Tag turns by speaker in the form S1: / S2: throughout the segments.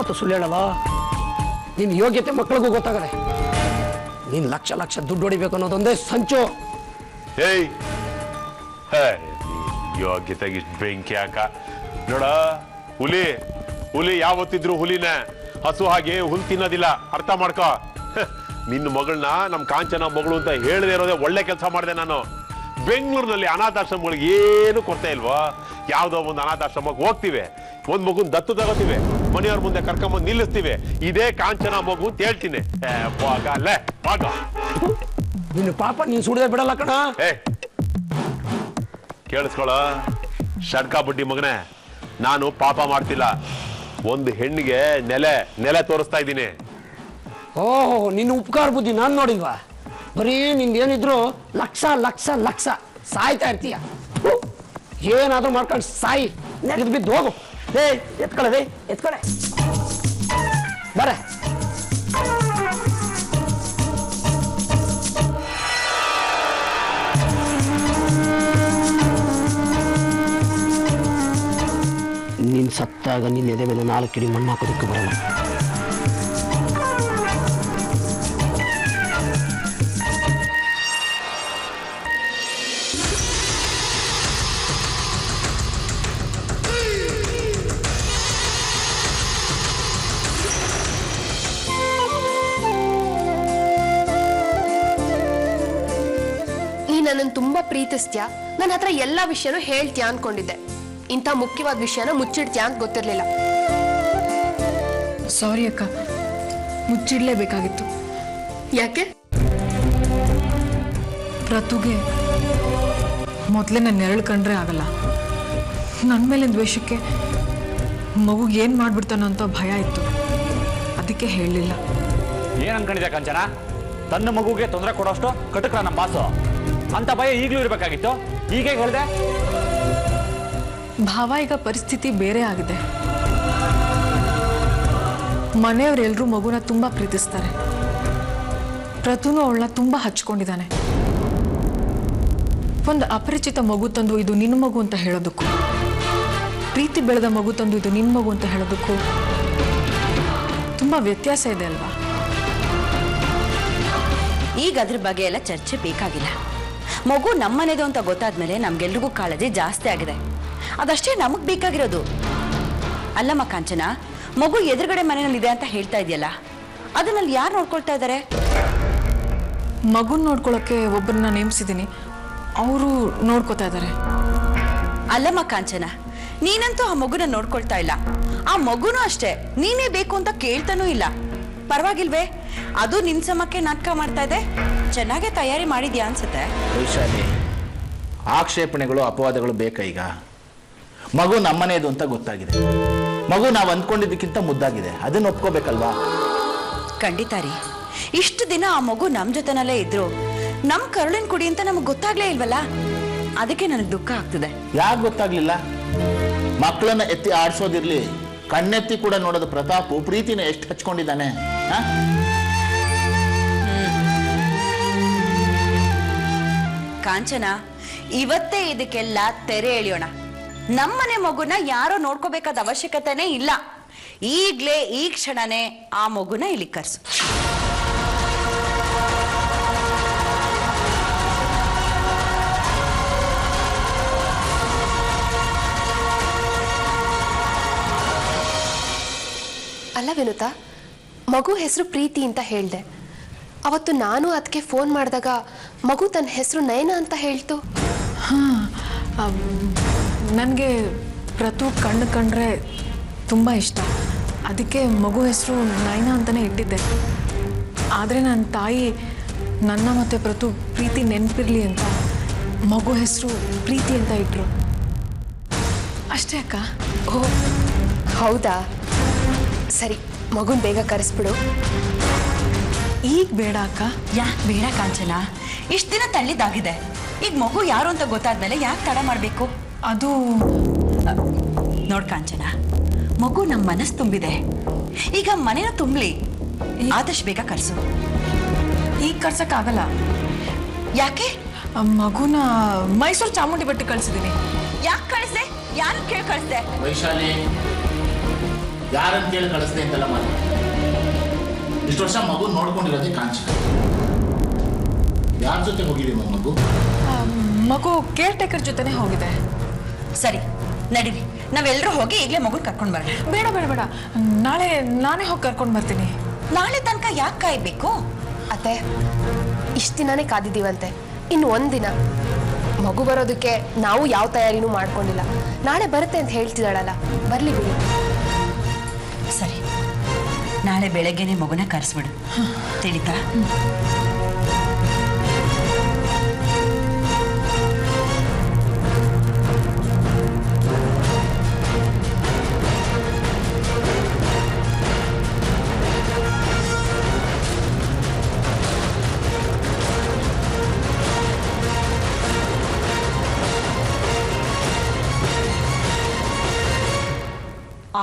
S1: ಯಾವತ್ತೂ ಸುಳ್ಳು ಹೇಳಲ್ಲ. ನಿನ್ನ ಯೋಗ್ಯತೆ ಮಕ್ಕಳಿಗೂ ಗೊತ್ತಾಗದೆ. ನೀನು ಲಕ್ಷ ಲಕ್ಷ ದುಡ್ಡು ಹೊಡಿಬೇಕು ಅನ್ನೋದೊಂದೇ ಸಂಚು.
S2: ಏಯ್ ಯೋಗ್ಯತೆಗೆ ಇಷ್ಟು ಬೆಂಕಿ ಹಾಕ ನೋಡ. ಹುಲಿ ಯಾವತ್ತಿದ್ರು ಹುಲಿನೇ. ಹಸು ಹಾಗೆ ಹುಲ್ ತಿನ್ನೋದಿಲ್ಲ, ಅರ್ಥ ಮಾಡ್ಕೋ. ನಿನ್ನ ಮಗಳನ್ನ ನಮ್ಮ ಕಾಂಚನ ಮಗಳು ಅಂತ ಹೇಳದೇ ಇರೋದೇ ಒಳ್ಳೆ ಕೆಲಸ ಮಾಡಿದೆ ನಾನು. ಬೆಂಗಳೂರಿನಲ್ಲಿ ಅನಾಥಾಶ್ರಮಗಳಿಗೆ ಏನು ಕೊರತೆ ಇಲ್ವಾ? ಯಾವುದೋ ಒಂದು ಅನಾಥಾಶ್ರಮಕ್ಕೆ ಹೋಗ್ತೀವಿ, ಒಂದು ಮಗುನ ದತ್ತು ತಗೋತೀವಿ, ಮನೆಯವ್ರ ಮುಂದೆ ಕರ್ಕೊಂಬಂದು ನಿಲ್ಲಿಸ್ತೀವಿ. ಇದೇ ಕಾಂಚನ ಮಗು ಅಂತ ಹೇಳ್ತೀನಿ.
S1: ನಿನ್ನ ಪಾಪ ನೀನು ಸುಡದೆ ಬಿಡಲ್ಲ ಕಣ.
S2: ಕೇಳಿಸ್ಕೊಳ ಶಡ್ಕ ಬಡ್ಡಿ ಮಗನೇ, ನಾನು ಪಾಪ ಮಾಡ್ತಿಲ್ಲ. ಒಂದು ಹೆಣ್ಣಿಗೆ ನೆಲೆ ತೋರಿಸ್ತಾ ಇದ್ದೀನಿ.
S1: ಓಹೋ, ನಿನ್ನ ಉಪಕಾರ ಬುದ್ಧಿ ನಾನು ನೋಡಿಲ್ವಾ? ಬರೀ ನಿಂದೇನಿದ್ರು ಲಕ್ಷ ಲಕ್ಷ ಲಕ್ಷ ಸಾಯ್ತಾ ಇರ್ತೀಯ. ಏನಾದ್ರೂ ಮಾಡ್ಕೊಂಡು ಸಾಯಿ, ನೆಗೆದು ಬಿದ್ದು ಹೋಗು. ಎತ್ಕೊಳ್ಳೆ ಎತ್ಕೊಳ್ಳೆ ಬರೇ. ನೀನು ಸತ್ತಾಗ ನಿನ್ನ ಎದೆ ಮೇಲೆ 4 ಕಿಡಿ ಮಣ್ಣು ಹಾಕೋದಕ್ಕೆ ಬರಲ್ಲ.
S3: ನನ್ನನ್ನು ತುಂಬಾ ಪ್ರೀತಿಸ್ತೀಯಾ, ನನ್ನ ಹತ್ರ ಎಲ್ಲಾ ವಿಷಯನೂ ಹೇಳ್ತೀಯಾ ಅನ್ಕೊಂಡಿದ್ದೆ. ಇಂಥ ಮುಖ್ಯವಾದ ವಿಷಯನ ಮುಚ್ಚಿಡ್ತೀಯಾ ಅಂತ ಗೊತ್ತಿರ್ಲಿಲ್ಲ.
S4: ಸಾರಿ ಅಕ್ಕ, ಮುಚ್ಚಿಡ್ಲೇಬೇಕಾಗಿತ್ತು.
S3: ಯಾಕೆ?
S4: ಪ್ರತುಗೆ ಮೊದಲೇ ನನ್ನ ನೆರಳು ಕಂಡ್ರೆ ಆಗಲ್ಲ. ನನ್ನ ಮೇಲಿನ ದ್ವೇಷಕ್ಕೆ ಮಗುಗೆ ಏನು ಮಾಡ್ಬಿಡ್ತಾನೋ ಅಂತ ಭಯ ಇತ್ತು. ಅದಕ್ಕೆ ಹೇಳಲಿಲ್ಲ.
S5: ಏನು ಅನ್ಕೊಂಡಿದ್ಯಾ ಕಾಂಚನ? ತನ್ನ ಮಗುಗೆ ತೊಂದರೆ ಕೊಡೋಷ್ಟು ಕಟಕ್ರ ನಮ್ಮ ಬಾಸು ಅಂತ ಭಯ ಈಗಲೂ ಇರಬೇಕಾಗಿತ್ತು. ಈಗ ಹೇಳಿದೆ
S4: ಭಾವ, ಈಗ ಪರಿಸ್ಥಿತಿ ಬೇರೆ ಆಗಿದೆ. ಮನೆಯವರೆಲ್ಲರೂ ಮಗುನ ತುಂಬಾ ಪ್ರೀತಿಸ್ತಾರೆ. ಪ್ರತುನು ಅವಳನ್ನ ತುಂಬಾ ಹಚ್ಕೊಂಡಿದ್ದಾನೆ. ಒಂದು ಅಪರಿಚಿತ ಮಗು ತಂದು ಇದು ನಿನ್ನ ಮಗು ಅಂತ ಹೇಳೋದಕ್ಕೂ, ಪ್ರೀತಿ ಬೆಳೆದ ಮಗು ತಂದು ಇದು ನಿನ್ನ ಮಗು ಅಂತ ಹೇಳೋದಕ್ಕೂ ತುಂಬಾ ವ್ಯತ್ಯಾಸ ಇದೆ ಅಲ್ವಾ?
S6: ಈಗ ಅದ್ರ ಬಗ್ಗೆ ಎಲ್ಲ ಚರ್ಚೆ ಬೇಕಾಗಿಲ್ಲ. ಮಗು ನಮ್ಮನೆದು ಅಂತ ಗೊತ್ತಾದ್ಮೇಲೆ ನಮ್ಗೆಲ್ರಿಗೂ ಕಾಳಜಿ ಜಾಸ್ತಿ ಆಗಿದೆ. ಅದಷ್ಟೇ ನಮಗ್ ಬೇಕಾಗಿರೋದು. ಅಲ್ಲಮ್ಮ ಕಾಂಚನ, ಮಗು ಎದುರುಗಡೆ ಮನೆಯಲ್ಲಿದೆ ಅಂತ ಹೇಳ್ತಾ ಇದೆಯಲ್ಲ, ಅದನ್ನಲ್ಲಿ ಯಾರು ನೋಡ್ಕೊಳ್ತಾ ಇದ್ದಾರೆ?
S4: ಮಗುನ್ ನೋಡ್ಕೊಳಕ್ಕೆ ಒಬ್ಬರನ್ನ ನೇಮಿಸಿದ್ದೀನಿ, ಅವರು ನೋಡ್ಕೋತಾ ಇದ್ದಾರೆ.
S6: ಅಲ್ಲಮ್ಮ ಕಾಂಚನ, ನೀನಂತೂ ಆ ಮಗುನ ನೋಡ್ಕೊಳ್ತಾ ಇಲ್ಲ. ಆ ಮಗುನೂ ಅಷ್ಟೇ ನೀನೇ ಬೇಕು ಅಂತ ಕೇಳ್ತಾನೂ ಇಲ್ಲ. ಪರವಾಗಿಲ್ವೇ? ಅದು ನಿನ್ ಸಮಕ್ಕೆ ನಾಟಕ ಮಾಡ್ತಾ ಇದೆ. ಚೆನ್ನಾಗೆ ತಯಾರಿ ಮಾಡಿದ್ಯಾ ಅನ್ಸುತ್ತೆ.
S7: ವೈಶಾಲಿ, ಆಕ್ಷೇಪಣೆಗಳು ಅಪವಾದಗಳು ಬೇಕಾ? ಈಗ ಮಗು ನಮ್ಮನೇದು ಅಂತ ಗೊತ್ತಾಗಿದೆ. ಮಗು ನಾವು ಅಂದ್ಕೊಂಡಿದ್ದಕ್ಕಿಂತ ಮುದ್ದಾಗಿದೆ. ಅದನ್ನ ಒಪ್ಕೋಬೇಕಲ್ವಾ?
S6: ಖಂಡಿತ ರೀ. ಇಷ್ಟು ದಿನ ಆ ಮಗು ನಮ್ ಜೊತೆನಲ್ಲೇ ಇದ್ರು, ನಮ್ ಕರುಳಿನ ಕುಡಿ ಅಂತ ನಮಗ್ ಗೊತ್ತಾಗ್ಲೇ ಇಲ್ವಲ್ಲ. ಅದಕ್ಕೆ ನನಗೆ ದುಃಖ ಆಗ್ತದೆ.
S7: ಯಾಕೆ ಗೊತ್ತಾಗ್ಲಿಲ್ಲ? ಮಕ್ಕಳನ್ನ ಎತ್ತಿ ಆಡ್ಸೋದಿರ್ಲಿ, ಕಣ್ಣೆತ್ತಿ ಕೂಡ ನೋಡೋದು ಪ್ರತಾಪು ಪ್ರೀತಿನ ಎಷ್ಟು ಹಚ್ಕೊಂಡಿದ್ದಾನೆ.
S6: ಕಾಂಚನ, ಇವತ್ತೇ ಇದಕ್ಕೆಲ್ಲ ತೆರೆ ಎಳೆಯೋಣ. ನಮ್ಮನೆ ಮಗುನ ಯಾರೋ ನೋಡ್ಕೋಬೇಕಾದ ಅವಶ್ಯಕತೆನೇ ಇಲ್ಲ. ಈಗ್ಲೇ ಈ ಕ್ಷಣನೇ ಆ ಮಗುನ ಇಲ್ಲಿ ಕರ್ಸು.
S3: ಅಲ್ಲ ವಿನುತಾ, ಮಗು ಹೆಸರು ಪ್ರೀತಿ ಅಂತ ಹೇಳ್ದೆ. ಅವತ್ತು ನಾನು ಅದಕ್ಕೆ ಫೋನ್ ಮಾಡಿದಾಗ ಮಗು ತನ್ನ ಹೆಸರು ನಯನ ಅಂತ ಹೇಳ್ತು.
S4: ನನಗೆ ಪ್ರತು ಕಣ್ಣು ಕಂಡ್ರೆ ತುಂಬ ಇಷ್ಟ. ಅದಕ್ಕೆ ಮಗು ಹೆಸರು ನಯನ ಅಂತಲೇ ಇಟ್ಟಿದ್ದೆ. ಆದರೆ ನನ್ನ ತಾಯಿ ನನ್ನ ಮತ್ತು ಪ್ರತು ಪ್ರೀತಿ ನೆನಪಿರಲಿ ಅಂತ ಮಗು ಹೆಸರು ಪ್ರೀತಿ ಅಂತ ಇಟ್ಟರು. ಅಷ್ಟೇ ಅಕ್ಕ.
S3: ಓ ಹೌದಾ? ಸರಿ, ಮಗುನ್ ಬೇಗ ಕರೆಸ್ಬಿಡು.
S4: ಈಗ ಬೇಡ ಅಕ್ಕ.
S6: ಯಾಕೆ ಬೇಡ ಕಾಂಚನ? ಇಷ್ಟು ದಿನ ತಳ್ಳಿದಾಗಿದೆ. ಈಗ ಮಗು ಯಾರು ಅಂತ ಗೊತ್ತಾದ್ಮೇಲೆ ಯಾಕೆ ತಡ ಮಾಡಬೇಕು?
S4: ಅದು
S6: ನೋಡ್ ಕಾಂಚನ, ಮಗು ನಮ್ಮ ಮನಸ್ಸು ತುಂಬಿದೆ. ಈಗ ಮನೇನ ತುಂಬಲಿ. ಆದಷ್ಟು ಬೇಗ ಕರ್ಸು.
S4: ಈಗ ಕರ್ಸಕ್ಕಾಗಲ್ಲ.
S6: ಯಾಕೆ?
S4: ಮಗುನ ಮೈಸೂರು ಚಾಮುಂಡಿ ಬೆಟ್ಟಕ್ಕೆ ಕಳಿಸಿದ್ದೀನಿ.
S6: ಯಾಕೆ ಕಳಿಸ್ದೆ? ಯಾರು ಕೇಳಿ ಕಳಿಸ್ದೆ?
S7: ವೈಶಾಲಿ, ಯಾರನ್ನು ಕೇಳಿ ಕಳಿಸ್ದೆ ಅಂತೆಲ್ಲ ಮಾಡಿ ಇಷ್ಟು ವರ್ಷ ಮಗು ನೋಡ್ಕೊಂಡಿರೋದೇ ಕಾಂಚನ. ಯಾರ ಜೊತೆ ಹೋಗಿದ್ದೀವಿ ಮಗು?
S4: ಮಗು ಕೇರ್ ಟೇಕರ್ ಜೊತೆನೇ ಹೋಗಿದೆ.
S6: ಸರಿ ನಡೀರಿ, ನಾವೆಲ್ಲರೂ ಹೋಗಿ ಈಗಲೇ ಮಗು ಕರ್ಕೊಂಡು ಬರೋಣ.
S4: ಬೇಡ ಬೇಡ ಬೇಡ, ನಾಳೆ ನಾನೇ ಹೋಗಿ ಕರ್ಕೊಂಡು ಬರ್ತೀನಿ.
S6: ನಾಳೆ ತನಕ ಯಾಕೆ ಕಾಯ್ಬೇಕು?
S3: ಅತ್ತೆ, ಇಷ್ಟು ದಿನಾನೇ ಕಾದಿದ್ದೀವಂತೆ, ಇನ್ನು ಒಂದಿನ. ಮಗು ಬರೋದಕ್ಕೆ ನಾವು ಯಾವ ತಯಾರಿನೂ ಮಾಡ್ಕೊಂಡಿಲ್ಲ. ನಾಳೆ ಬರುತ್ತೆ ಅಂತ ಹೇಳ್ತಿದ್ದಾಳಲ್ಲ, ಬರ್ಲಿ ಬಿಡಿ.
S6: ಸರಿ, ನಾಳೆ ಬೆಳಗ್ಗೆನೆ ಮಗುನ ಕರೆಸ್ಬಿಡು, ತಿಳಿತಾ?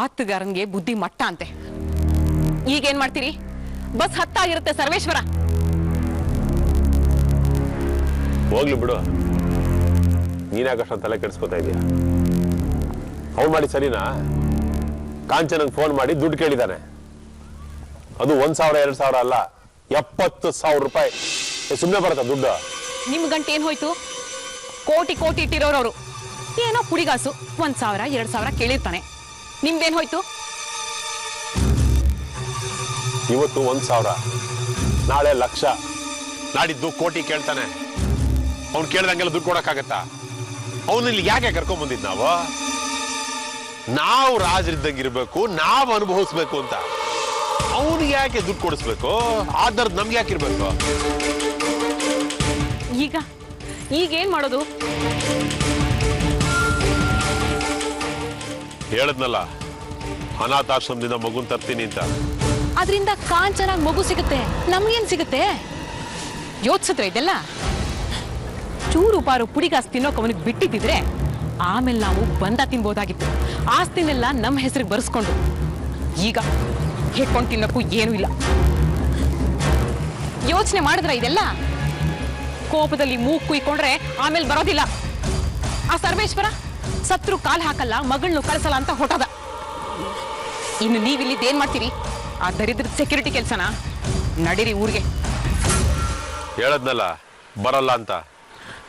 S8: ಆತಗಾರನ್ಗೆ ಬುದ್ಧಿ ಮಟ್ಟ ಅಂತೆ. ಈಗೇನ್ ಮಾಡ್ತೀರಿ? ಬಸ್ ಹತ್ತಾಗಿರುತ್ತೆ ಸರ್ವೇಶ್ವರ.
S2: ಹೋಗ್ಲಿ ಬಿಡು, ನೀನಾಗಷ್ಟೊಂದು ತಲೆ ಕೆಡಿಸ್ಕೊತಾ ಇದೀಯ. ಅವ್ನು ಮಾಡಿ ಸರಿನಾ? ಕಾಂಚನಂಗೆ ಫೋನ್ ಮಾಡಿ ದುಡ್ಡು ಕೇಳಿದಾನೆ. ಅದು 1,000 2,000 ಅಲ್ಲ, 70,000 ರೂಪಾಯಿ. ಸುಮ್ಮನೆ ಬರುತ್ತಾ ದುಡ್ಡು?
S8: ನಿಮ್ ಗಂಟೆ ಏನ್ ಹೋಯ್ತು? ಕೋಟಿ ಕೋಟಿ ಇಟ್ಟಿರೋರವರು ಏನೋ ಪುಡಿಗಾಸು 1,000 2,000 ಕೇಳಿರ್ತಾನೆ. ನಿಮ್ದೇನ್ ಹೋಯ್ತು?
S2: ಇವತ್ತು 1,000, ನಾಳೆ 1,00,000, ನಾಡಿದ್ದು ಕೋಟಿ ಕೇಳ್ತಾನೆ. ಅವ್ನು ಕೇಳ್ದಂಗೆಲ್ಲ ದುಡ್ಡು ಕೊಡಕ್ಕಾಗತ್ತಾ? ಅವನಲ್ಲಿ ಯಾಕೆ ಕರ್ಕೊಂಡ್ ಬಂದಿದ್ ನಾವು ರಾಜರಿದ್ದಂಗಿರ್ಬೇಕು, ನಾವು ಅನುಭವಿಸ್ಬೇಕು ಅಂತ. ಅವನಿಗೆ ಯಾಕೆ ದುಡ್ಡು ಕೊಡಿಸ್ಬೇಕು? ಆಧಾರದ ನಮ್ಗೆ ಯಾಕಿರ್ಬೇಕು?
S8: ಈಗೇನ್ ಮಾಡೋದು?
S2: ಹೇಳದ್ನಲ್ಲ, ಅನಾಥಾಶ್ರಮದಿಂದ ಮಗುನ್ ತರ್ತೀನಿ ಅಂತ.
S8: ಅದರಿಂದ ಕಾಂಚನಾಗ್ ಮಗು ಸಿಗುತ್ತೆ, ನಮ್ಗೇನ್ ಸಿಗುತ್ತೆ? ಯೋಚಿಸಿದ್ರೆ ಇದೆಲ್ಲ ಚೂರು ಪಾರು ಪುಡಿಗಾಸ್ ತಿನ್ನೋಕೆ ಅವನಿಗೆ ಬಿಟ್ಟಿದ್ದಿದ್ರೆ ಆಮೇಲೆ ನಾವು ಬಂದ ತಿನ್ಬೋದಾಗಿತ್ತು. ಆಸ್ತಿನೆಲ್ಲ ನಮ್ಮ ಹೆಸರಿಗೆ ಬರ್ಸ್ಕೊಂಡು. ಈಗ ಹಿಡ್ಕೊಂಡು ತಿನ್ನೋಕ್ಕೂ ಏನೂ ಇಲ್ಲ. ಯೋಚನೆ ಮಾಡಿದ್ರ ಇದೆಲ್ಲ? ಕೋಪದಲ್ಲಿ ಮೂಗು ಕುಯ್ಕೊಂಡ್ರೆ ಆಮೇಲೆ ಬರೋದಿಲ್ಲ. ಆ ಸರ್ವೇಶ್ವರ ಸತ್ರು ಕಾಲ್ ಹಾಕಲ್ಲ, ಮಗಳನ್ನೂ ಕಳಿಸಲ್ಲ ಅಂತ ಹೊಟ್ಟದ. ಇನ್ನು ನೀವಿಲ್ಲಿದ್ದೇನ್ ಮಾಡ್ತೀರಿ? ಆ ದರಿದ್ರದ ಸೆಕ್ಯೂರಿಟಿ ಕೆಲಸನ? ನಡೀರಿ ಊರಿಗೆ.
S2: ಹೇಳದ್ನಲ್ಲ ಬರಲ್ಲ ಅಂತ.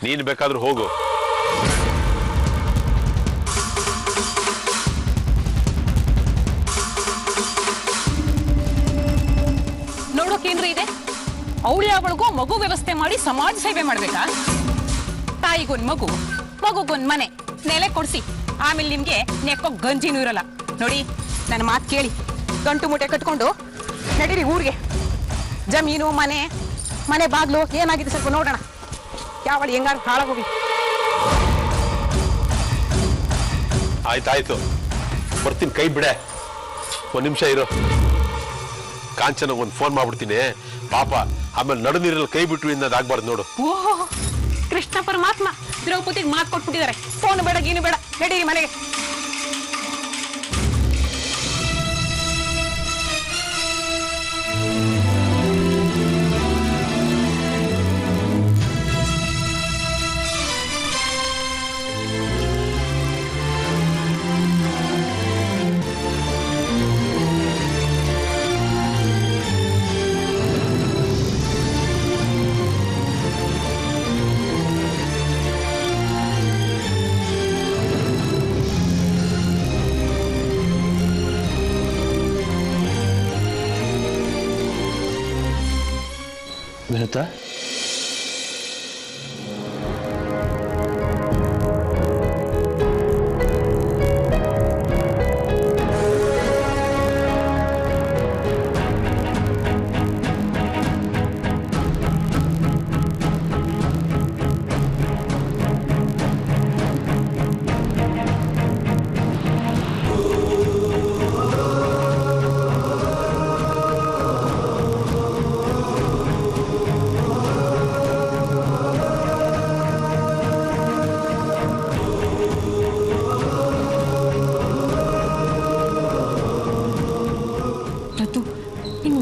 S2: ನೀನ್ ಬೇಕಾದ್ರೂ ಹೋಗು.
S8: ನೋಡೋಕೇನ್ರಿ ಇದೆ? ಅವಳಿಗೂ ಮಗು ವ್ಯವಸ್ಥೆ ಮಾಡಿ ಸಮಾಜ ಸೇವೆ ಮಾಡ್ಬೇಕಾ? ತಾಯಿಗೊಂದ್ ಮಗು, ಮಗುಗೊಂದ್ ಮನೆ, ನೆಲೆ ಕೊಡ್ಸಿ ಆಮೇಲೆ ನಿಮ್ಗೆ ನೆಕ್ಕೋ ಗಂಜಿನೂ ಇರಲ್ಲ. ನೋಡಿ, ನನ್ನ ಮಾತು ಕೇಳಿ, ಗಂಟು ಮುಟ್ಟೆ ಕಟ್ಕೊಂಡು ನಡೀರಿ ಊರಿಗೆ. ಜಮೀನು ಮನೆ ಬಾಗ್ಲು ಏನಾಗಿದೆ ಸ್ವಲ್ಪ ನೋಡೋಣ. ಯಾವಳು ಹೆಂಗಾರು ಹಾಳಾಗೋಗಿ.
S2: ಆಯ್ತಾಯ್ತು, ಬರ್ತೀನಿ, ಕೈ ಬಿಡೆ. 1 ನಿಮಿಷ ಇರು. ಕಾಂಚನ ಒಂದು ಫೋನ್ ಮಾಡ್ಬಿಡ್ತೀನಿ ಪಾಪ. ಆಮೇಲೆ ನಡು ನೀರಲ್ಲಿ ಕೈ ಬಿಟ್ಟು ಇನ್ನದಾಗ್ಬಾರ್ದು ನೋಡು.
S8: ಓಹೋ, ಕೃಷ್ಣ ಪರಮಾತ್ಮ ದ್ರೌಪದಿಗೆ ಮಾತು ಕೊಟ್ಬಿಟ್ಟಿದ್ದಾರೆ. ಫೋನ್ ಬೇಡ, ಗೀನು ಬೇಡ, ನಡೀರಿ ಮನೆಗೆ.
S9: ವಿನುತಾ,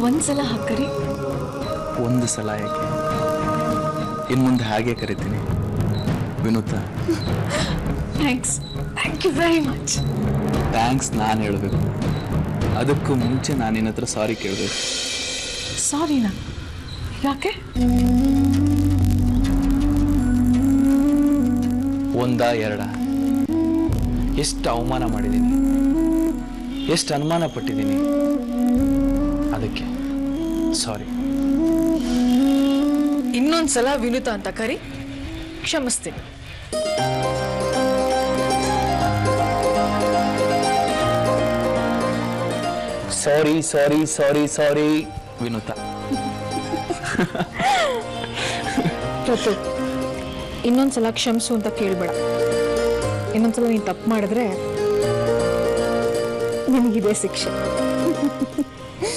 S4: ಒಂದ್ಸಲ ಹಾಕರಿ.
S9: ಒಂದು ಸಲ ಯಾಕೆ, ಇನ್ನು ಮುಂದೆ ಹಾಗೆ ಕರಿತೀನಿ Vinutha.
S4: Thanks, thank you very much.
S9: Thanks ನಾನು ಹೇಳಬೇಕು. ಅದಕ್ಕೂ ಮುಂಚೆ ನಾನು ನಿನ್ನ ಹತ್ರ ಸಾರಿ ಕೇಳಬೇಕು.
S4: ಸಾರಿನಾ? ಯಾಕೆ?
S9: ಒಂದ ಎರಡ ಎಷ್ಟು ಅವಮಾನ ಮಾಡಿದ್ದೀನಿ, ಎಷ್ಟು ಅನುಮಾನ ಪಟ್ಟಿದ್ದೀನಿ, ಅದಕ್ಕೆ ಸಾರಿ.
S4: ಇನ್ನೊಂದ್ಸಲ ವಿನುತಾ ಅಂತ ಕರಿ, ಕ್ಷಮಿಸ್ತೀನಿ.
S9: ಸಾರಿ ಸಾರಿ ಸಾರಿ ಸಾರಿ ವಿನುತಾ.
S4: ಪ್ರತು, ಇನ್ನೊಂದ್ಸಲ ಕ್ಷಮಿಸು ಅಂತ ಕೇಳ್ಬೇಡ. ಇನ್ನೊಂದ್ಸಲ ನೀನು ತಪ್ಪು ಮಾಡಿದ್ರೆ ನಿನಗಿದೆ ಶಿಕ್ಷೆ.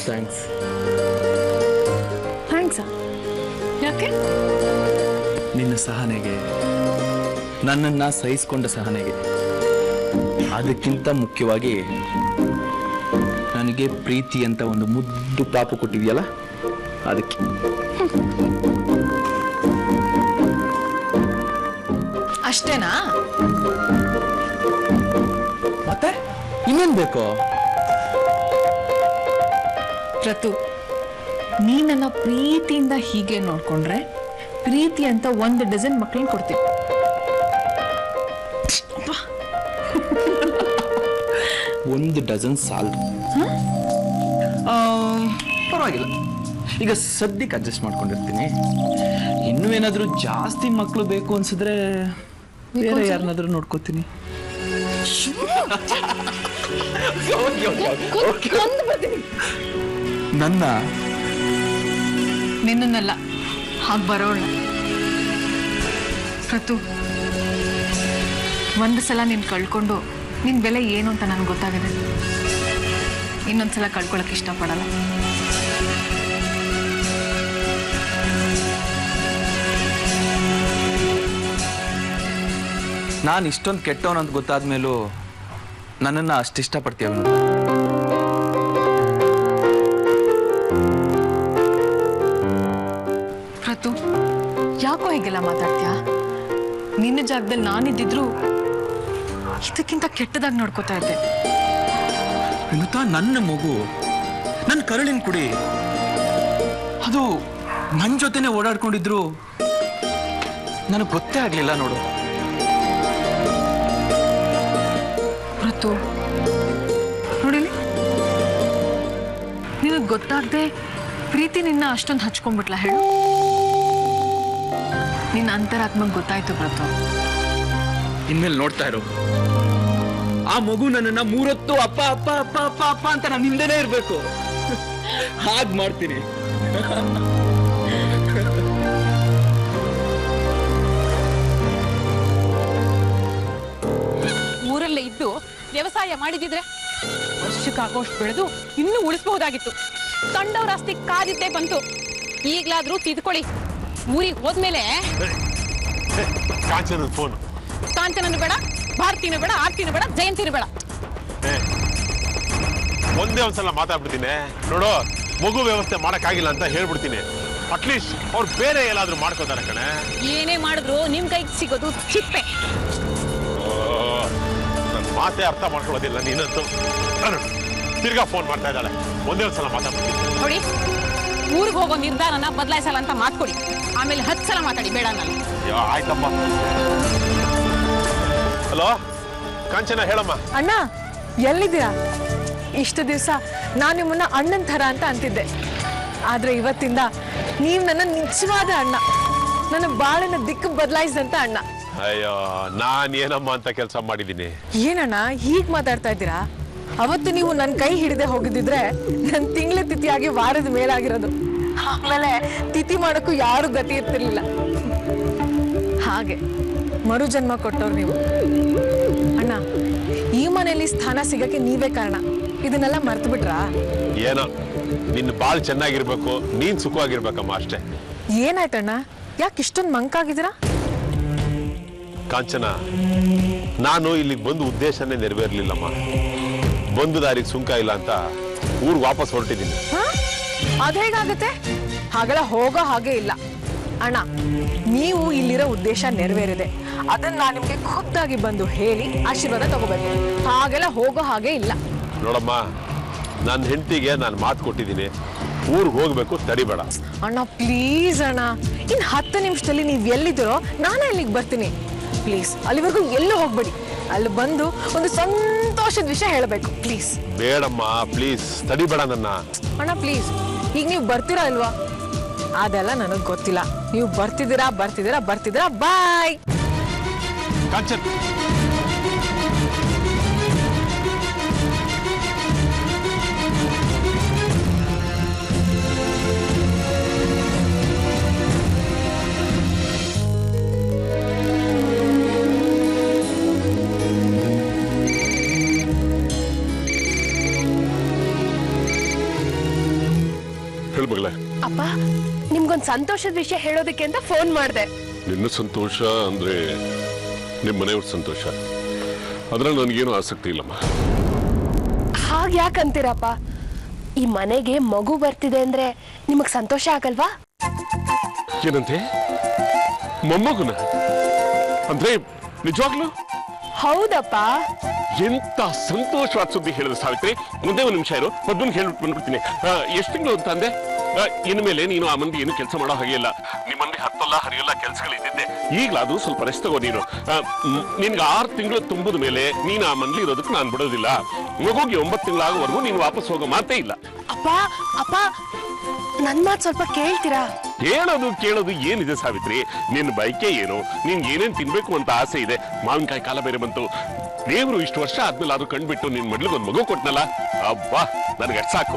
S9: ಥ್ಯಾಂಕ್ಸ್.
S4: ಥ್ಯಾಂಕ್ಸಾ? ಯಾಕೆ?
S9: ನಿನ್ನ ಸಹನೆಗೆ, ನನ್ನನ್ನು ಸಹಿಸಿಕೊಂಡ ಸಹನೆಗೆ, ಅದಕ್ಕಿಂತ ಮುಖ್ಯವಾಗಿ ನನಗೆ ಪ್ರೀತಿ ಅಂತ ಒಂದು ಮುದ್ದು ಪಾಪು ಕೊಟ್ಟಿದೆಯಲ್ಲ, ಅದಕ್ಕೆ.
S4: ಅಷ್ಟೇನಾ?
S9: ಮತ್ತೆ ಇನ್ನೇನು ಬೇಕೋ?
S4: ಪ್ರತು, ನೀ ನನ್ನ ಪ್ರೀತಿಯಿಂದ ಹೀಗೆ ನೋಡ್ಕೊಂಡ್ರೆ ಪ್ರೀತಿ ಅಂತ 1 ಡಜನ್ ಮಕ್ಕಳನ್ನ ಕೊಡ್ತೀವಿ.
S9: ಒಂದು ಡಜನ್ ಸಾಲದು. ಪರವಾಗಿಲ್ಲ, ಈಗ ಸದ್ಯಕ್ಕೆ ಅಡ್ಜಸ್ಟ್ ಮಾಡ್ಕೊಂಡಿರ್ತೀನಿ. ಇನ್ನೂ ಏನಾದರೂ ಜಾಸ್ತಿ ಮಕ್ಕಳು ಬೇಕು ಅನ್ಸಿದ್ರೆ ಬೇರೆ ಯಾರನ್ನಾದ್ರೂ ನೋಡ್ಕೋತೀನಿ. ನನ್ನ
S4: ನಿನ್ನನ್ನೆಲ್ಲ ಹಾಗೆ ಬರೋಣ. ಪ್ರತು, ಒಂದು ಸಲ ನೀನು ಕಳ್ಕೊಂಡು ನಿನ್ನ ಬೆಲೆ ಏನು ಅಂತ ನನಗೆ ಗೊತ್ತಾಗಿದೆ. ಇನ್ನೊಂದ್ಸಲ ಕಳ್ಕೊಳಕ್ಕೆ ಇಷ್ಟಪಡಲ್ಲ.
S9: ನಾನು ಇಷ್ಟೊಂದು ಕೆಟ್ಟವನು ಅಂತ ಗೊತ್ತಾದ್ಮೇಲೂ ನನ್ನನ್ನು ಅಷ್ಟು ಇಷ್ಟಪಡ್ತೀಯ?
S4: ಪ್ರತು, ಯಾಕೋ ಹೀಗೆಲ್ಲ ಮಾತಾಡ್ತೀಯಾ? ನಿನ್ನ ಜಾಗದಲ್ಲಿ ನಾನಿದ್ದಿದ್ರು ಇದಕ್ಕಿಂತ ಕೆಟ್ಟದಾಗಿ ನೋಡ್ಕೋತಾ ಇದ್ದೆ.
S9: ವಿನುತಾ, ನನ್ನ ಮಗು, ನನ್ನ ಕರುಳಿನ ಕುಡಿ, ಅದು ನನ್ನ ಜೊತೆನೆ ಓಡಾಡ್ಕೊಂಡಿದ್ರು ನನಗೆ ಗೊತ್ತೇ ಆಗ್ಲಿಲ್ಲ ನೋಡು.
S4: ಪ್ರತು, ನೋಡಿಲಿ, ನಿನಗೆ ಗೊತ್ತಾಗದೆ ಪ್ರೀತಿ ನಿನ್ನ ಅಷ್ಟೊಂದು ಹಚ್ಕೊಂಡ್ಬಿಟ್ಲ ಹೇಳು? ನಿನ್ನ ಅಂತರಾತ್ಮಕ್ಕೆ ಗೊತ್ತಾಯ್ತು ಪ್ರತು.
S9: ಇನ್ಮೇಲೆ ನೋಡ್ತಾ ಇರೋ, ಆ ಮಗು ನನ್ನನ್ನ 3 ಹೊತ್ತು ಅಪ್ಪ ಅಪ್ಪ ಅಪ್ಪ ಅಪ್ಪ ಅಪ್ಪ ಅಂತ ನಾನು ಹಿಂದೆನೇ ಇರ್ಬೇಕು. ಹಾಗೆ ಮಾಡ್ತೀನಿ.
S8: ಊರಲ್ಲೇ ಇದ್ದು ವ್ಯವಸಾಯ ಮಾಡಿದಿದ್ರೆ ವರ್ಷಕ್ಕಾಗೋಷ್ಟು ಬೆಳೆದು ಇನ್ನೂ ಉಳಿಸಬಹುದಾಗಿತ್ತು. ತಂಡವ್ರ ಆಸ್ತಿ ಕಾದಿದ್ದೇ ಬಂತು. ಈಗ್ಲಾದ್ರೂ ತಿದ್ಕೊಳ್ಳಿ. ಊರಿಗೆ ಹೋದ್ಮೇಲೆ
S2: ಕಾಂಚನ ಫೋನ್.
S8: ಕಾಂಚನನು ಬೇಡ, ಭಾರತೀನು ಬೇಡ, ಆರ್ತಿನೂ ಬೇಡ, ಜಯಂತಿನೂ ಬೇಡ.
S2: ಒಂದೇ ಒಂದ್ಸಲ ಮಾತಾಡ್ಬಿಡ್ತೀನಿ ನೋಡು. ಮಗು ವ್ಯವಸ್ಥೆ ಮಾಡಕ್ಕಾಗಿಲ್ಲ ಅಂತ ಹೇಳ್ಬಿಡ್ತೀನಿ. ಅಟ್ಲೀಸ್ಟ್ ಅವ್ರು ಬೇರೆ ಎಲ್ಲಾದ್ರೂ ಮಾಡ್ಕೋತಾರೆ ಕಣೆ.
S8: ಏನೇ ಮಾಡಿದ್ರು ನಿಮ್ ಕೈಗೆ ಸಿಗೋದು ಚಿಪ್ಪೆ.
S2: ನನ್ನ ಮಾತೇ ಅರ್ಥ ಮಾಡ್ಕೊಳ್ಳೋದಿಲ್ಲ ನೀನಂತೂ. ತಿರ್ಗಾ ಫೋನ್ ಮಾಡ್ತಾ ಇದ್ದಾಳೆ. ಒಂದೇ ಒಂದ್ಸಲ ಮಾತಾಡ್ಬಿಡ್ತೀನಿ
S8: ನೋಡಿ. ಊರಿಗೆ ಹೋಗೋ ನಿರ್ಧಾರನ ಬದಲಾಯಿಸಲ್ಲ ಅಂತ ಮಾತ್ಕೊಡಿ. ಆಮೇಲೆ 10 ಸಲ ಮಾತಾಡಿ, ಬೇಡ ನಾನು.
S2: ಆಯ್ತಮ್ಮ. ಹಲೋ ಕಾಂಚನ, ಹೇಳಮ್ಮ.
S4: ಅಣ್ಣ, ಎಲ್ಲಿದ್ದೀರಾ? ಇಷ್ಟು ದಿವಸ ನಾನು ನಿಮ್ಮನ್ನ ಅಣ್ಣನ ಥರ ಅಂತ ಅಂತಿದ್ದೆ. ಆದ್ರೆ ಇವತ್ತಿಂದ ನೀವು ನನ್ನ ನಿಜವಾದ ಅಣ್ಣ, ನನ್ನ ಬಾಳನ್ನ ದಿಕ್ಕು ಬದಲಾಯಿಸಿದಂತ ಅಣ್ಣ.
S2: ಅಯ್ಯೋ, ನಾನ್ ಏನಮ್ಮ ಅಂತ ಕೆಲಸ ಮಾಡಿದ್ದೀನಿ?
S4: ಏನಣ್ಣ ಹೀಗ್ ಮಾತಾಡ್ತಾ ಇದ್ದೀರಾ? ಅವತ್ತು ನೀವು ನನ್ನ ಕೈ ಹಿಡಿದೇ ಹೋಗಿದ್ದಿದ್ರೆ ನನ್ನ ತಿಂಗಳ ತಿಥಿಯಾಗಿ ವಾರದ ಮೇಲಾಗಿರೋದು. ಆಮೇಲೆ ತಿಥಿ ಮಾಡೋಕ್ಕೂ ಯಾರು ಗತಿ ಇರ್ತಿರ್ಲಿಲ್ಲ. ಹಾಗೆ ಮರು ಜನ್ಮ ಕೊಟ್ಟವ್ರು ನೀವು. ಅಣ್ಣ, ಈ ಮನೆಯಲ್ಲಿ ಸ್ಥಾನ ಸಿಗಕ್ಕೆ ನೀವೇ ಕಾರಣ. ಇದನ್ನೆಲ್ಲ ಮರ್ತು ಬಿಟ್ರಾ?
S2: ಏನೋ ನಿನ್ನ ಬಾಳ್ ಚೆನ್ನಾಗಿರ್ಬೇಕು, ನೀನ್ ಸುಖವಾಗಿರ್ಬೇಕಮ್ಮ, ಅಷ್ಟೇ.
S4: ಏನಾಯ್ತಣ್ಣ? ಯಾಕೆ ಇಷ್ಟೊಂದು ಮಂಕಾಗಿದ್ದೀರಾ?
S2: ಕಾಂಚನ, ನಾನು ಇಲ್ಲಿಗೆ ಬಂದು ಉದ್ದೇಶನೇ ನೆರವೇರ್ಲಿಲ್ಲಮ್ಮ. ಬಂದು ದಾರಿಗೆ ಸುಂಕ ಇಲ್ಲ ಅಂತ ಊರಿಗೆ ವಾಪಸ್ ಹೊರಟಿದ್ದೀನಿ.
S4: ಅದೇಗಾಗತ್ತೆ? ಹಾಗೆಲ್ಲ ಹೋಗೋ ಹಾಗೆ ಇಲ್ಲ ಅಣ್ಣ. ನೀವು ಇಲ್ಲಿರೋ ಉದ್ದೇಶ ನೆರವೇರಿದೆ, ಅದನ್ನ ನಾನು ನಿಮ್ಗೆ ಖುದ್ದಾಗಿ ಬಂದು ಹೇಳಿ ಆಶೀರ್ವಾದ ತಗೋಬೇಕು. ಹಾಗೆಲ್ಲ ಹೋಗೋ ಹಾಗೆ ಇಲ್ಲ.
S2: ನೋಡಮ್ಮ, ನನ್ನ ಹೆಂಡತಿಗೆ ನಾನು ಮಾತು ಕೊಟ್ಟಿದ್ದೀನಿ, ಊರಿಗೆ ಹೋಗ್ಬೇಕು, ತಡಿಬೇಡ.
S4: ಅಣ್ಣ ಪ್ಲೀಸ್ ಅಣ್ಣ, ಇನ್ನು 10 ನಿಮಿಷದಲ್ಲಿ ನೀವು ಎಲ್ಲಿದ್ದೀರೋ ನಾನೇ ಅಲ್ಲಿಗೆ ಬರ್ತೀನಿ. ಪ್ಲೀಸ್ ಅಲ್ಲಿವರೆಗೂ ಎಲ್ಲೂ ಹೋಗ್ಬೇಡಿ. ಅಲ್ಲಿ ಬಂದು ಒಂದು ಸಂತೋಷದ ವಿಷಯ ಹೇಳಬೇಕು ಪ್ಲೀಸ್.
S2: ಬೇಡಮ್ಮ ಪ್ಲೀಸ್, ತಡಿಬೇಡ ನನ್ನ.
S4: ಅಣ್ಣ ಪ್ಲೀಸ್, ಈಗ ನೀವು ಬರ್ತೀರಾ ಅಲ್ವಾ? ಅದೆಲ್ಲ ನನಗೆ ಗೊತ್ತಿಲ್ಲ. ನೀವು ಬರ್ತಿದ್ದೀರಾ ಬರ್ತಿದ್ದೀರಾ ಬರ್ತಿದ್ದೀರಾ. ಬಾಯ್.
S2: ಕಾಂಚನ್, ಹೇಳ್ಬಗ್ಲ.
S3: ಅಪ್ಪ, ನಿಮ್ಗೊಂದು ಸಂತೋಷದ ವಿಷಯ ಹೇಳೋದಕ್ಕೆ ಅಂತ ಫೋನ್ ಮಾಡಿದೆ.
S2: ನಿನ್ನ ಸಂತೋಷ ಅಂದ್ರೆ ನಿಮ್ಮ ಮನೆಯವ್ರ ಸಂತೋಷ, ಅದ್ರಲ್ಲಿ ನನಗೇನು ಆಸಕ್ತಿ ಇಲ್ಲಮ್ಮ.
S3: ಹಾಗೆ ಯಾಕಂತೀರಪ್ಪ? ಈ ಮನೆಗೆ ಮಗು ಬರ್ತಿದೆ ಅಂದ್ರೆ ನಿಮಗ್ ಸಂತೋಷ ಆಗಲ್ವಾ?
S2: ಏನಂತೆ? ಮೊಮ್ಮಗುನ ಅಂದ್ರೆ ನಿಜವಾಗ್ಲು?
S3: ಹೌದಪ್ಪ.
S2: ಎಂತ ಸಂತೋಷವಾದ ಸುದ್ದಿ ಹೇಳಿದ ಸಾವಿತ್ರಿ. ಮುಂದೆ ಒಂದು ನಿಮಿಷ ಇರು, ಮೊದಲು ಹೇಳ್ಬಿಟ್ಟು ಬಂದ್ಬಿಡ್ತೀನಿ. ಎಷ್ಟು ತಿಂಗಳು ಅಂತ ಅಂದೆ? ಇನ್ಮೇಲೆ ನೀನು ಆ ಮಂದಿ ಏನು ಕೆಲಸ ಮಾಡೋ ಹಾಗೆ ಇಲ್ಲ. ನಿಮ್ಮಲ್ಲಿ ಹತ್ತಲ್ಲ ಹರಿಯಲ್ಲ ಕೆಲಸಗಳಿದ್ದೆ. ಈಗಲಾದ್ರೂ ಸ್ವಲ್ಪ ರೆಸ್ಟ್ ತಗೋ ನೀನು. ನಿನ್ಗೆ 6 ತಿಂಗಳು ತುಂಬಿದ ಮೇಲೆ ನೀನು ಆ ಮನೇಲಿ ಇರೋದಕ್ಕೆ ನಾನು ಬಿಡೋದಿಲ್ಲ. ಮಗುಗೆ 9 ತಿಂಗಳಾಗೋವರೆಗೂ ನೀನು ವಾಪಸ್ ಹೋಗೋ ಮಾತೇ ಇಲ್ಲ.
S3: ಅಪ್ಪ ಅಪ್ಪ, ನನ್ ಮಾತು ಸ್ವಲ್ಪ ಕೇಳ್ತೀರಾ?
S2: ಕೇಳೋದು ಏನಿದೆ ಸಾವಿತ್ರಿ? ನಿನ್ನ ಬೈಕೆ ಏನು? ನಿನ್ಗೆ ಏನೇನ್ ತಿನ್ಬೇಕು ಅಂತ ಆಸೆ ಇದೆ. ಮಾವಿನಕಾಯಿ ಕಾಲ ಬೇರೆ ಬಂತು. ದೇವರು ಇಷ್ಟು ವರ್ಷ ಆದ್ಮೇಲೆ ಅದು ಕಂಡ್ಬಿಟ್ಟು ನಿನ್ ಮಡ್ಲಿಗೆ ಒಂದು ಮಗು ಕೊಟ್ನಲ್ಲ, ಅಬ್ಬಾ ನನಗೆ ಅಷ್ಟು ಸಾಕು.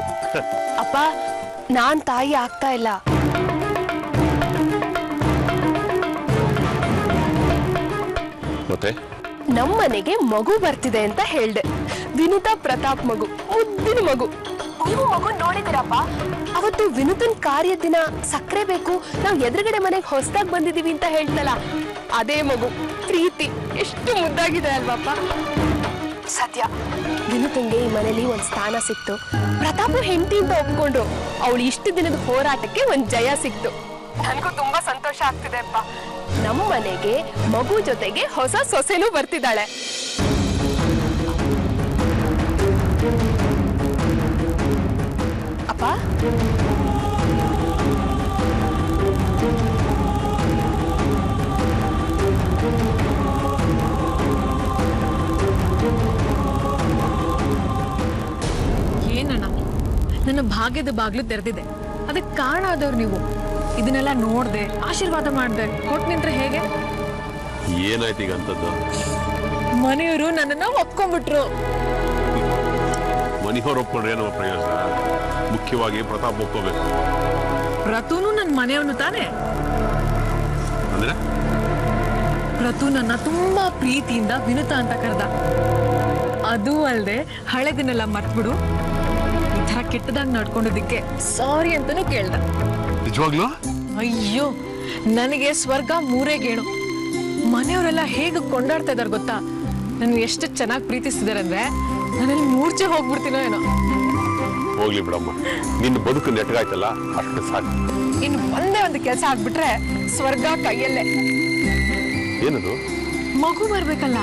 S3: ಅಪ್ಪ, ನಾನ್ ತಾಯಿ ಆಗ್ತಾ ಇಲ್ಲ.
S2: ಮತ್ತೆ
S3: ನಮ್ಮನೆಗೆ ಮಗು ಬರ್ತಿದೆ ಅಂತ ಹೇಳ್ದೆ. ವಿನುತಾ ಪ್ರತಾಪ್ ಮಗು, ಮುದ್ದಿನ ಮಗು. ನೀವು ಮಗು ನೋಡಿದಿರಪ್ಪ? ಅವತ್ತು ವಿನುತನ್ ಕಾರ್ಯ ದಿನ ಸಕ್ಕರೆ ಬೇಕು, ನಾವು ಎದುರುಗಡೆ ಮನೆಗೆ ಹೊಸದಾಗಿ ಬಂದಿದೀವಿ ಅಂತ ಹೇಳ್ತಲ್ಲ, ಅದೇ ಮಗು ಪ್ರೀತಿ. ಎಷ್ಟು ಮುದ್ದಾಗಿದೆ ಅಲ್ವಪ್ಪ? ಸತ್ಯ, ವಿನುತನ್ಗೆ ಈ ಮನೇಲಿ ಒಂದ್ ಸ್ಥಾನ ಸಿಕ್ತು. ಪ್ರತಾಪ್ ಹೆಂಡತಿ ಅಂತ ಒಪ್ಕೊಂಡ್ರು. ಅವಳು ಇಷ್ಟು ದಿನದ ಹೋರಾಟಕ್ಕೆ ಒಂದ್ ಜಯ ಸಿಕ್ತು. ನನಗೂ ತುಂಬಾ ಸಂತೋಷ ಆಗ್ತಿದೆ ಅಪ್ಪ. ನಮ್ಮ ಮನೆಗೆ ಮಗು ಜೊತೆಗೆ ಹೊಸ ಸೊಸೆನೂ ಬರ್ತಿದ್ದಾಳೆ. ಅಪ್ಪ,
S4: ಏನಣ್ಣ, ನನ್ನ ಭಾಗ್ಯದ ಬಾಗ್ಲು ತೆರೆದಿದೆ. ಅದಕ್ಕೆ ಕಾರಣ ಆದವ್ರು ನೀವು. ಇದನ್ನೆಲ್ಲ ನೋಡ್ದೆ, ಆಶೀರ್ವಾದ ಮಾಡ್ದೆ, ಕೊಟ್ಟು ನಿಂತ್ರೆ ಹೇಗೆ?
S2: ಏನಾಯ್ತು ಈಗ ಅಂತದ್ದು?
S4: ಮನೆಯವರು ನನ್ನನ್ನ ಒಪ್ಕೊಂಡ್ಬಿಟ್ರು.
S2: ಮನೆಯವ್ರು ಒಪ್ಕೊಂಡ್ರೆ ಏನೋ ಪ್ರಯೋಜನ? ಮುಖ್ಯವಾಗಿ ಪ್ರತಾಪ್ ಒಪ್ಕೋಬೇಕು.
S4: ಪ್ರತೂನು ನನ್ನ ಮನೆಯವನು ತಾನೆ.
S2: ಅಂದ್ರೆ
S4: ಪ್ರತು ನನ್ನ ತುಂಬಾ ಪ್ರೀತಿಯಿಂದ ವಿನುತಾ ಅಂತ ಕರೆದ. ಅದು ಅಲ್ಲದೆ ಹಳೆದನ್ನೆಲ್ಲ ಮರ್ತ್ಬಿಡು, ಈ ತರ ಕೆಟ್ಟದಾಗ ನಡ್ಕೊಂಡಿದ್ದಕ್ಕೆ ಸಾರಿ ಅಂತಾನು ಕೇಳ್ದ.
S2: ನಿಜವಾಗ್ಲೂ?
S4: ಅಯ್ಯೋ, ನನಗೆ ಸ್ವರ್ಗ 3 ಗೇಣು. ಮನೆಯವರೆಲ್ಲ ಹೇಗೆ ಕೊಂಡಾಡ್ತಾ ಇದಾರೆ ಗೊತ್ತಾ? ನನ್ಗೆ ಎಷ್ಟು ಚೆನ್ನಾಗಿ ಪ್ರೀತಿಸ್ತಿದಾರೆ ಅಂದ್ರೆ ನಾನಲ್ಲಿ ಮೂರ್ಛೆ ಹೋಗ್ಬಿಡ್ತೀನೋ ಏನೋ.
S2: ಹೋಗ್ಲಿ ಬಿಡಮ್ಮ, ನಿನ್ನ ಬದುಕು ನೆಟ್ಗಾಯ್ತಲ್ಲ, ಅಷ್ಟು ಸಾಕು.
S4: ಇನ್ನು ಒಂದೇ ಒಂದು ಕೆಲಸ ಆಗ್ಬಿಟ್ರೆ ಸ್ವರ್ಗ ಕೈಯಲ್ಲೇ.
S2: ಏನದು?
S4: ಮಗು ಬರ್ಬೇಕಲ್ಲ.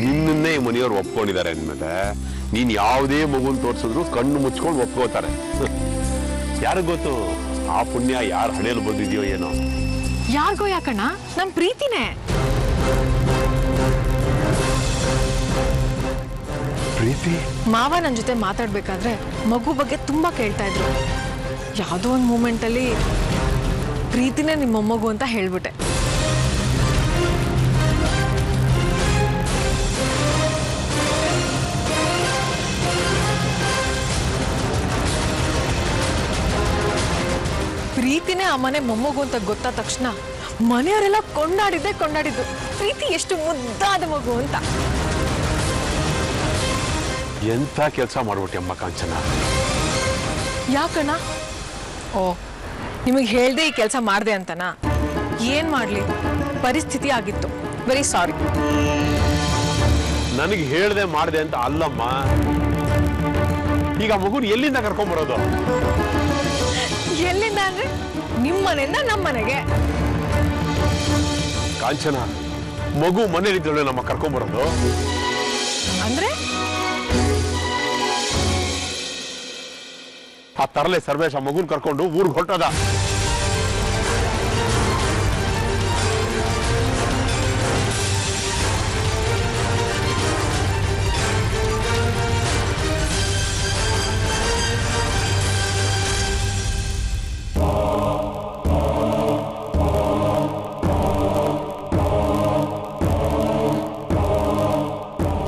S2: ನಿನ್ನನ್ನೇ ಮನೆಯವ್ರು ಒಪ್ಕೊಂಡಿದ್ದಾರೆ ಅಂದ್ಮೇಲೆ ನೀನ್ ಯಾವುದೇ ಮಗುನ್ ತೋರ್ಸಿದ್ರು ಕಣ್ಣು ಮುಚ್ಕೊಂಡು ಒಪ್ಕೋತಾರೆ. ಯಾರಿಗ್ ಗೊತ್ತು ಆ ಪುಣ್ಯ ಯಾರ ಹಣೆಯಲ್ಲಿ ಬಂದಿದ್ಯೋ ಏನೋ.
S4: ಯಾರಿಗೋ ಯಾಕಣ್ಣ, ನಮ್ ಪ್ರೀತಿನೇ.
S2: ಪ್ರೀತಿ?
S4: ಮಾವ ನನ್ನ ಜೊತೆ ಮಾತಾಡ್ಬೇಕಾದ್ರೆ ಮಗು ಬಗ್ಗೆ ತುಂಬಾ ಕೇಳ್ತಾ ಇದ್ರು. ಯಾವುದೋ ಒಂದು ಮೂಮೆಂಟ್ ಅಲ್ಲಿ ಪ್ರೀತಿನೇ ನಿಮ್ಮ ಮೊಮ್ಮಗು ಅಂತ ಹೇಳ್ಬಿಟ್ಟೆ. ಪ್ರೀತಿನೇ ಆ ಮನೆ ಮೊಮ್ಮಗು ಅಂತ ಗೊತ್ತಾದ ತಕ್ಷಣ ಮನೆಯವರೆಲ್ಲ ಕೊಂಡಾಡಿದ್ದು. ಪ್ರೀತಿ ಎಷ್ಟು ಮುದ್ದಾದ ಮಗು ಅಂತ.
S2: ಎಂತ ಕೆಲಸ ಮಾಡ್ಬಿಟ್ಟೆ ಅಮ್ಮ ಕಾಂಚನ.
S4: ಯಾಕಣ್ಣ? ಓ, ನಿಮಗೆ ಹೇಳ್ದೆ ಈ ಕೆಲಸ ಮಾಡ್ದೆ ಅಂತನಾ? ಏನ್ ಮಾಡ್ಲಿ, ಪರಿಸ್ಥಿತಿ ಆಗಿತ್ತು. Very sorry.
S2: ನನಗೆ ಹೇಳ್ದೆ ಮಾಡ್ದೆ ಅಂತ ಅಲ್ಲಮ್ಮ. ಈಗ ಮಗುನ ಎಲ್ಲಿಂದ ಕರ್ಕೊಂಡ್ ಬರೋದು?
S4: ಎಲ್ಲಿಂದ ಅಂದ್ರೆ ನಿಮ್ಮ ಮನೆಯಿಂದ ನಮ್ಮ ಮನೆಗೆ.
S2: ಕಾಂಚನ, ಮಗು ಮನೇಲಿದ್ದಳೆ ನಮ್ಮ ಕರ್ಕೊಂಡ್ ಬರೋದು
S4: ಅಂದ್ರೆ
S2: ಆ ತರಲೆ ಸರ್ವೇಶ್ ಆ ಮಗುನ್ ಕರ್ಕೊಂಡು ಊರ್ಗ್ ಹೊರಟದ.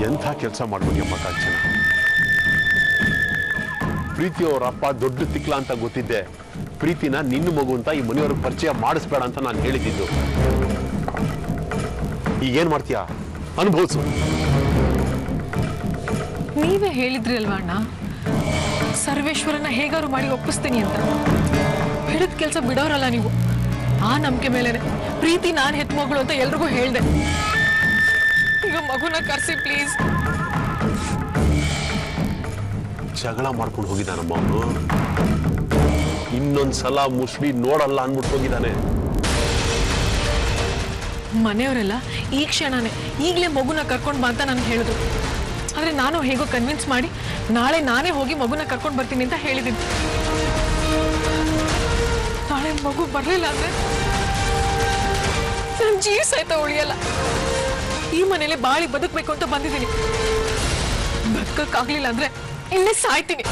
S2: ಎಂಥ ಕೆಲಸ ಮಾಡ್ಬಿಟ್ಟಿಯಮ್ಮ ಕಾಂಚನ. ಪ್ರೀತಿ ಅವ್ರ ಅಪ್ಪ ದೊಡ್ಡ ತಿಕ್ಲ ಅಂತ ಗೊತ್ತಿದ್ದೆ. ಪ್ರೀತಿನ ನಿನ್ನ ಮಗು ಅಂತ ಈ ಮನೆಯವ್ರಿಗೆ ಪರಿಚಯ ಮಾಡಿಸ್ಬೇಡ ಅಂತ ನಾನು ಹೇಳಿದ್ದು. ಈಗೇನ್ ಮಾಡ್ತೀಯಾ? ಅನುಭವಿಸು.
S4: ನೀವೇ ಹೇಳಿದ್ರಿ ಅಲ್ವಾ ಅಣ್ಣ, ಸರ್ವೇಶ್ವರನ ಹೇಗಾರು ಮಾಡಿ ಒಪ್ಪಿಸ್ತೀನಿ ಅಂತ. ಹಿಡಿದ ಕೆಲಸ ಬಿಡೋರಲ್ಲ ನೀವು. ಆ ನಂಬಿಕೆ ಮೇಲೆನೆ ಪ್ರೀತಿ ನಾನು ಹೆತ್ ಮಗಳು ಅಂತ ಎಲ್ರಿಗೂ ಹೇಳ್ದೆ. ಈಗ ಮಗುನ ಕರ್ಸಿ ಪ್ಲೀಸ್.
S2: ಜಗಳ ಮಾಡ್ಕೊಂಡು ಹೋಗಿದ್ದಾನಮ್ಮ ಅವನು. ಇನ್ನೊಂದ್ಸಲ ಮುಸ್ಲಿ ನೋಡಲ್ಲ ಅಂದ್ಬಿಟ್ಟು ಹೋಗಿದ್ದಾನೆ.
S4: ಮನೆಯವರೆಲ್ಲ ಈ ಕ್ಷಣನೇ ಈಗಲೇ ಮಗುನ ಕರ್ಕೊಂಡು ಬಾ ಅಂತ ನನ್ಗೆ ಹೇಳಿದ್ರು. ಆದ್ರೆ ನಾನು ಹೇಗೋ ಕನ್ವಿನ್ಸ್ ಮಾಡಿ ನಾಳೆ ನಾನೇ ಹೋಗಿ ಮಗುನ ಕರ್ಕೊಂಡು ಬರ್ತೀನಿ ಅಂತ ಹೇಳಿದ್ದೀನಿ. ನಾಳೆ ಮಗು ಬರ್ಲಿಲ್ಲ ಅಂದ್ರೆ ನನ್ನ ಜೀವ ಸಹಿತ ಉಳಿಯಲ್ಲ. ಈ ಮನೇಲಿ ಬಾಳಿ ಬದುಕಬೇಕು ಅಂತ ಬಂದಿದ್ದೀನಿ. ಬದುಕಕ್ಕಾಗ್ಲಿಲ್ಲ ಅಂದ್ರೆ ಇಲ್ಲೇ ಸಾಯ್ತೀನಿ.